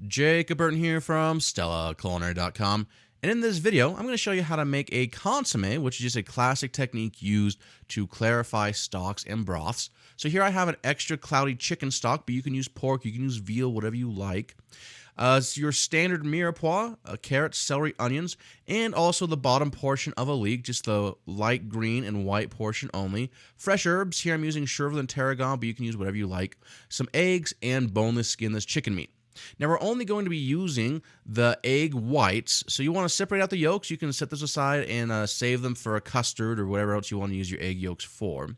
Jacob Burton here from culinary.com, and in this video I'm going to show you how to make a consommé, which is just a classic technique used to clarify stocks and broths. So here I have an extra cloudy chicken stock, but you can use pork, you can use veal, whatever you like. It's your standard mirepoix, carrots, celery, onions, and also the bottom portion of a leek, just the light green and white portion only. Fresh herbs, here I'm using chervil and tarragon, but you can use whatever you like. Some eggs and boneless, skinless chicken meat. Now we're only going to be using the egg whites, so you want to separate out the yolks. You can set those aside and save them for a custard or whatever else you want to use your egg yolks for.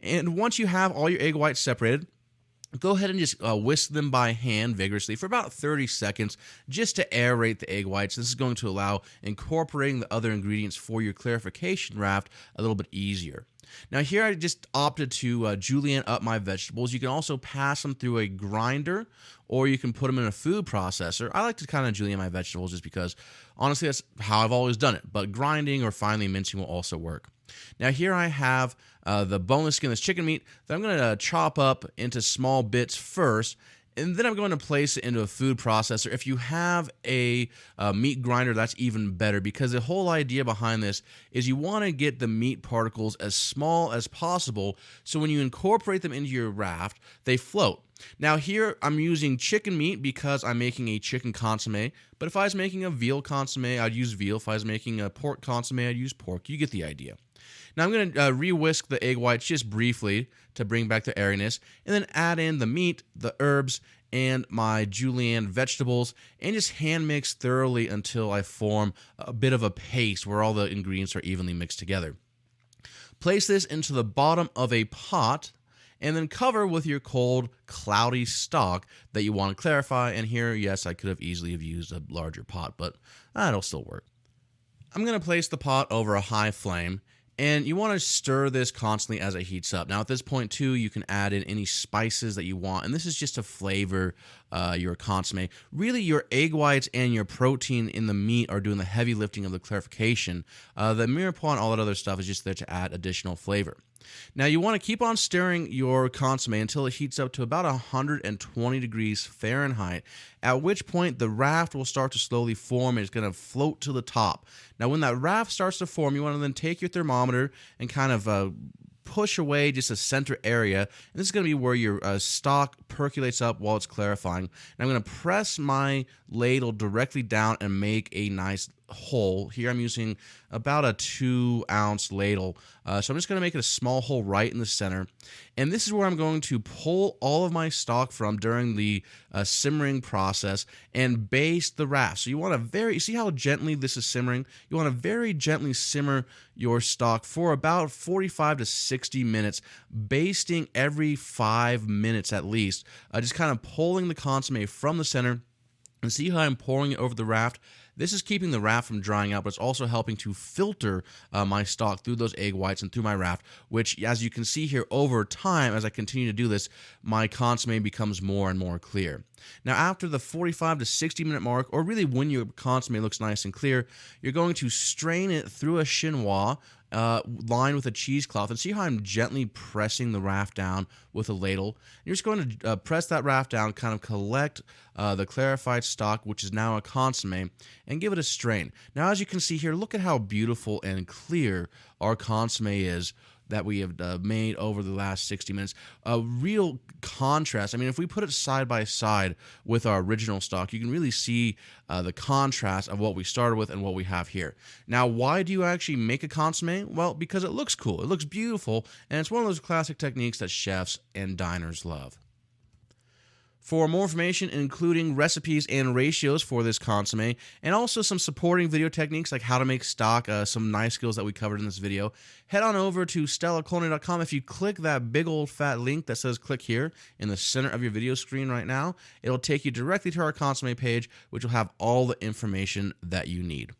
And once you have all your egg whites separated, go ahead and just whisk them by hand vigorously for about 30 seconds just to aerate the egg whites. This is going to allow incorporating the other ingredients for your clarification raft a little bit easier. Now here I just opted to julienne up my vegetables. You can also pass them through a grinder or you can put them in a food processor. I like to kind of julienne my vegetables just because honestly that's how I've always done it, but grinding or finely mincing will also work. Now here I have the boneless skinless chicken meat that I'm going to chop up into small bits first, and then I'm going to place it into a food processor. If you have a meat grinder, that's even better, because the whole idea behind this is you want to get the meat particles as small as possible so when you incorporate them into your raft, they float. Now here I'm using chicken meat because I'm making a chicken consommé, but if I was making a veal consommé, I'd use veal. If I was making a pork consommé, I'd use pork. You get the idea. Now I'm going to re-whisk the egg whites just briefly to bring back the airiness, and then add in the meat, the herbs, and my julienne vegetables, and just hand mix thoroughly until I form a bit of a paste where all the ingredients are evenly mixed together. Place this into the bottom of a pot, and then cover with your cold, cloudy stock that you want to clarify. And here, yes, I could have easily have used a larger pot, but that'll still work. I'm going to place the pot over a high flame, and you want to stir this constantly as it heats up. Now at this point too, you can add in any spices that you want, and this is just to flavor your consommé. Really, your egg whites and your protein in the meat are doing the heavy lifting of the clarification. The mirepoix and all that other stuff is just there to add additional flavor. Now you want to keep on stirring your consommé until it heats up to about 120 degrees Fahrenheit, at which point the raft will start to slowly form and it's going to float to the top. Now when that raft starts to form, you want to then take your thermometer and kind of push away just a center area, and this is going to be where your stock percolates up while it's clarifying. And I'm going to press my ladle directly down and make a nice hole. Here I'm using about a 2-ounce ladle, so I'm just going to make it a small hole right in the center, and this is where I'm going to pull all of my stock from during the simmering process and baste the raft. So you want to see how gently this is simmering? You want to very gently simmer your stock for about 45 to 60 minutes, basting every 5 minutes at least, just kind of pulling the consommé from the center. And see how I'm pouring it over the raft? This is keeping the raft from drying out, but it's also helping to filter my stock through those egg whites and through my raft, which, as you can see here, over time, as I continue to do this, my consommé becomes more and more clear. Now, after the 45 to 60 minute mark, or really when your consommé looks nice and clear, you're going to strain it through a chinois lined with a cheesecloth, and see how I'm gently pressing the raft down with a ladle. You're just going to press that raft down, kind of collect the clarified stock, which is now a consommé, and give it a strain. Now, as you can see here, look at how beautiful and clear our consommé is that we have made over the last 60 minutes. A real contrast. I mean, if we put it side by side with our original stock, you can really see the contrast of what we started with and what we have here. Now, why do you actually make a consommé? Well, because it looks cool, it looks beautiful, and it's one of those classic techniques that chefs and diners love. For more information, including recipes and ratios for this consommé, and also some supporting video techniques like how to make stock, some nice skills that we covered in this video, head on over to culinary.com. If you click that big old fat link that says click here in the center of your video screen right now, it'll take you directly to our consommé page, which will have all the information that you need.